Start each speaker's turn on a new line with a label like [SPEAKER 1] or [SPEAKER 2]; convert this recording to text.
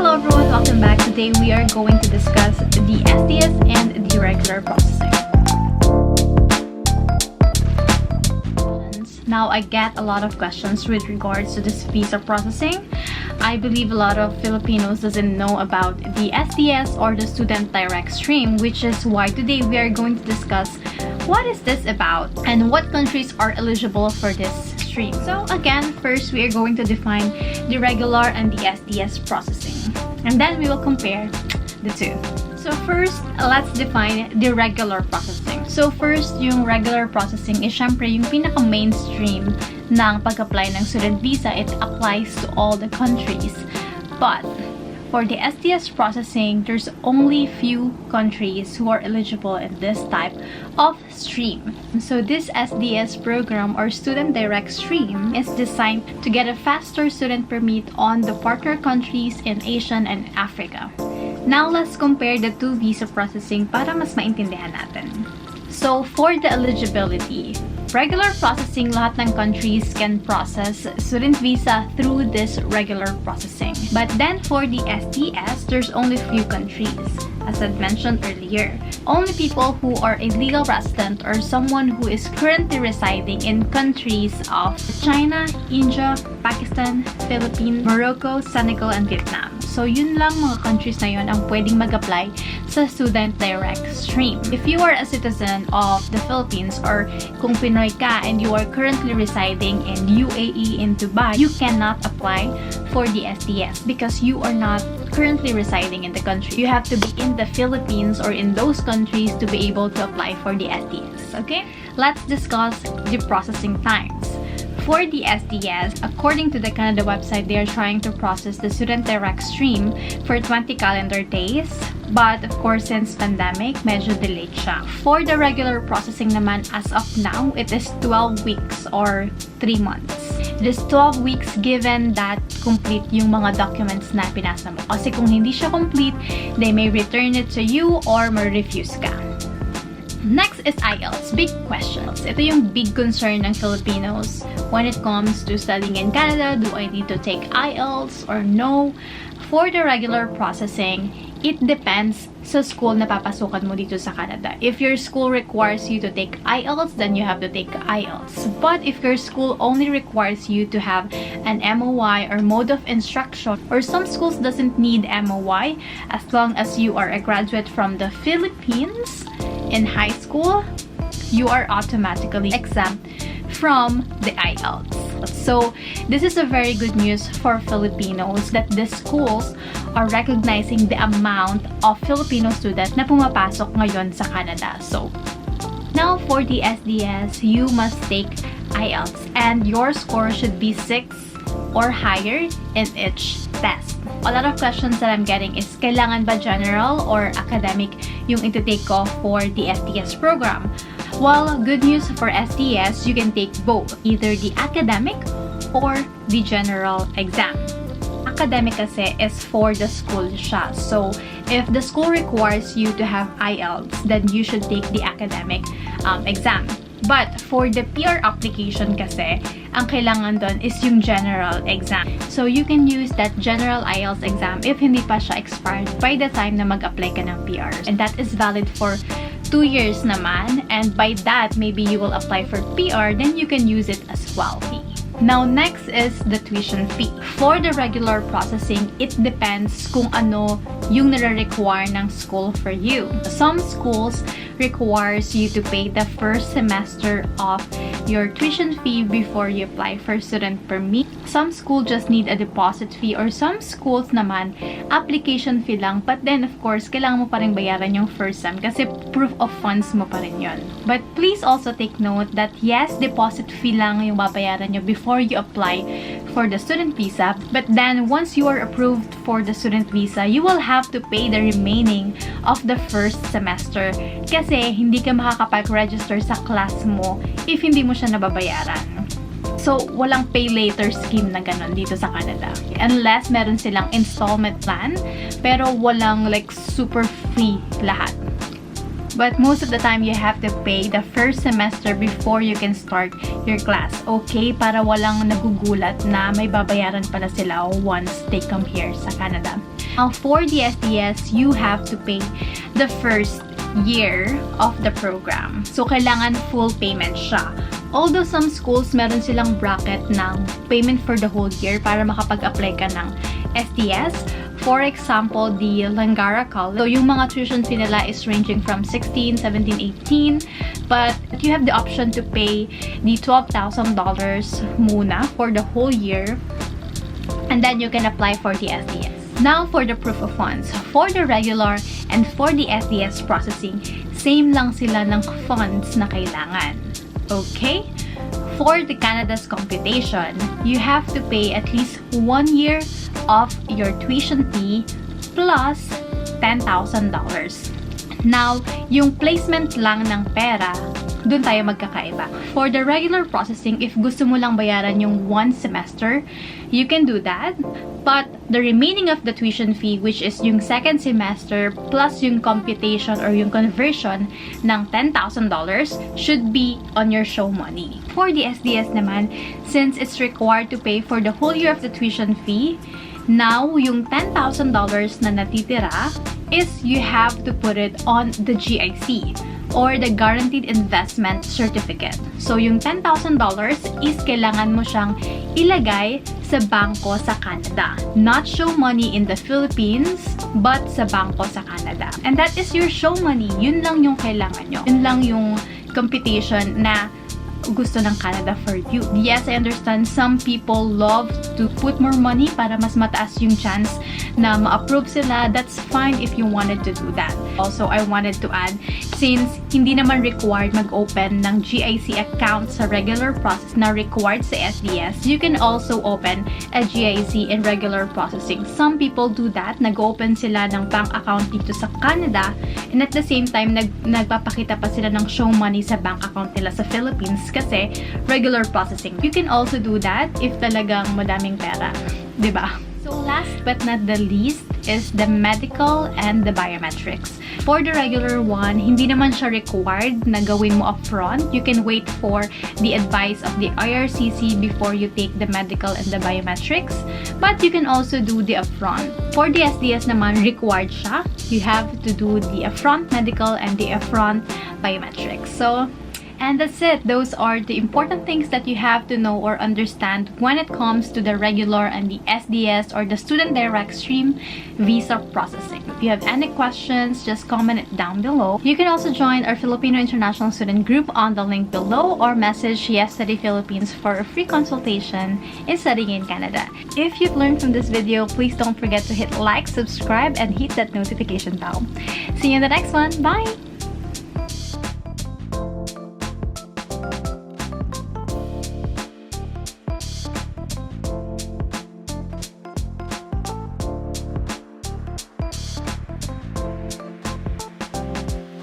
[SPEAKER 1] Hello everyone, welcome back. Today we are going to discuss the SDS and the regular processing. Now I get a lot of questions with regards to this visa processing. I believe a lot of Filipinos doesn't know about the SDS or the student direct stream, which is why today we are going to discuss what is this about and what countries are eligible for this stream. So again, first we are going to define the regular and the SDS processing, and then we will compare the two. So first, let's define the regular processing. So first, yung regular processing is syempre yung pinaka-mainstream ng pag-apply ng student visa. It applies to all the countries. But for the SDS processing, there's only few countries who are eligible in this type of stream. So this SDS program or student direct stream is designed to get a faster student permit on the partner countries in Asia and Africa. Now let's compare the two visa processing para mas maintindihan natin. So for the eligibility, regular processing, lahat ng countries can process student visa through this regular processing. But then for the SDS, there's only few countries. As I mentioned earlier, only people who are a legal resident or someone who is currently residing in countries of China, India, Pakistan, Philippines, Morocco, Senegal, and Vietnam. So yun lang mga countries na yun ang pwedeng mag-apply sa student direct stream. If you are a citizen of the Philippines or kung Pinoy ka and you are currently residing in UAE in Dubai, you cannot apply for the SDS because you are not currently residing in the country. You have to be in the Philippines or in those countries to be able to apply for the SDS. Okay? Let's discuss the processing times. For the SDS, according to the Canada website, they are trying to process the student direct stream for 20 calendar days. But of course, since pandemic, medyo delayed siya. For the regular processing naman, as of now, it is 12 weeks or 3 months. It is 12 weeks given that complete yung mga documents na pinasa mo. Kasi kung hindi siya complete, they may return it to you or ma-refuse ka. Next is IELTS. Big questions. Ito yung big concern ng Filipinos when it comes to studying in Canada. Do I need to take IELTS or no? For the regular processing, it depends sa school na papasukan mo dito sa Canada. If your school requires you to take IELTS, then you have to take IELTS. But if your school only requires you to have an MOI or mode of instruction, or some schools doesn't need MOI, as long as you are a graduate from the Philippines in high school, you are automatically exempt from the IELTS. So this is a very good news for Filipinos that the schools are recognizing the amount of Filipino students na pumapasok ngayon sa Canada. So now for the SDS, you must take IELTS and your score should be 6 or higher in each test. A lot of questions that I'm getting is, kailangan ba general or academic yung iti-take ko for the SDS program? Well, good news for SDS, you can take both, either the academic or the general exam. Academic kasi is for the school siya. So, if the school requires you to have IELTS, then you should take the academic exam. But for the PR application kasi, ang kailangan doon is yung general exam. So, you can use that general IELTS exam if hindi pa siya expired by the time na mag-apply ka ng PR. And that is valid for 2 years naman. And by that, maybe you will apply for PR, then you can use it as well. Now, next is the tuition fee. For the regular processing, it depends kung ano yung nare-require ng school for you. Some schools requires you to pay the first semester of your tuition fee before you apply for student permit. Some schools just need a deposit fee, or some schools naman application fee lang, but then of course kailangan mo pa rin bayaran yung first sem kasi proof of funds mo pa rin yun. But please also take note that yes, deposit fee lang yung babayaran nyo before you apply for the student visa, but then once you are approved for the student visa, you will have to pay the remaining of the first semester kasi hindi ka makakapag-register sa class mo if hindi mo siya nababayaran. So, walang pay later scheme na ganun dito sa Canada. Unless meron silang installment plan, pero walang like super free lahat. But most of the time, you have to pay the first semester before you can start your class. Okay? Para walang nagugulat na may babayaran pala sila once they come here sa Canada. Now, for the SDS, you have to pay the first year of the program. So, kailangan full payment siya. Although some schools, meron silang bracket ng payment for the whole year para makapag-apply ka ng SDS. For example, the Langara College. So, yung mga tuition fee nila is ranging from 16, 17, 18. But you have the option to pay the $12,000 muna for the whole year. And then you can apply for the SDS. Now, for the proof of funds. For the regular and for the SDS processing, same lang sila ng funds na kailangan. Okay? For the Canada's computation, you have to pay at least 1 year of your tuition fee plus $10,000. Now, yung placement lang ng pera, dun tayo magkakaiba. For the regular processing, if gusto mo lang bayaran yung 1 semester, you can do that. But the remaining of the tuition fee, which is yung second semester plus yung computation or yung conversion ng $10,000, should be on your show money. For the SDS naman, since it's required to pay for the whole year of the tuition fee, now yung $10,000 na natitira is you have to put it on the GIC or the Guaranteed Investment Certificate. So, yung $10,000 is kailangan mo siyang ilagay sa bangko sa Canada. Not show money in the Philippines, but sa bangko sa Canada. And that is your show money. Yun lang yung kailangan nyo. Yun lang yung computation na gusto ng Canada for you. Yes, I understand some people love to put more money para mas mataas yung chance na ma-approve sila. That's fine if you wanted to do that. Also, I wanted to add, since hindi naman required mag-open ng GIC account sa regular process na required sa SDS, you can also open a GIC in regular processing. Some people do that. Nag-open sila ng bank account dito sa Canada, and at the same time, nagpapakita pa sila ng show money sa bank account nila sa Philippines kasi regular processing. You can also do that if talagang madaming pera, 'di ba? So last but not the least is the medical and the biometrics. For the regular one, hindi naman siya required na gawin mo upfront. You can wait for the advice of the IRCC before you take the medical and the biometrics. But you can also do the upfront. For the SDS naman, required siya. You have to do the upfront medical and the upfront biometrics. So, and that's it. Those are the important things that you have to know or understand when it comes to the regular and the SDS or the student direct stream visa processing. If you have any questions, just comment it down below. You can also join our Filipino International Student Group on the link below or message Yes Study Philippines for a free consultation in studying in Canada. If you've learned from this video, please don't forget to hit like, subscribe, and hit that notification bell. See you in the next one. Bye!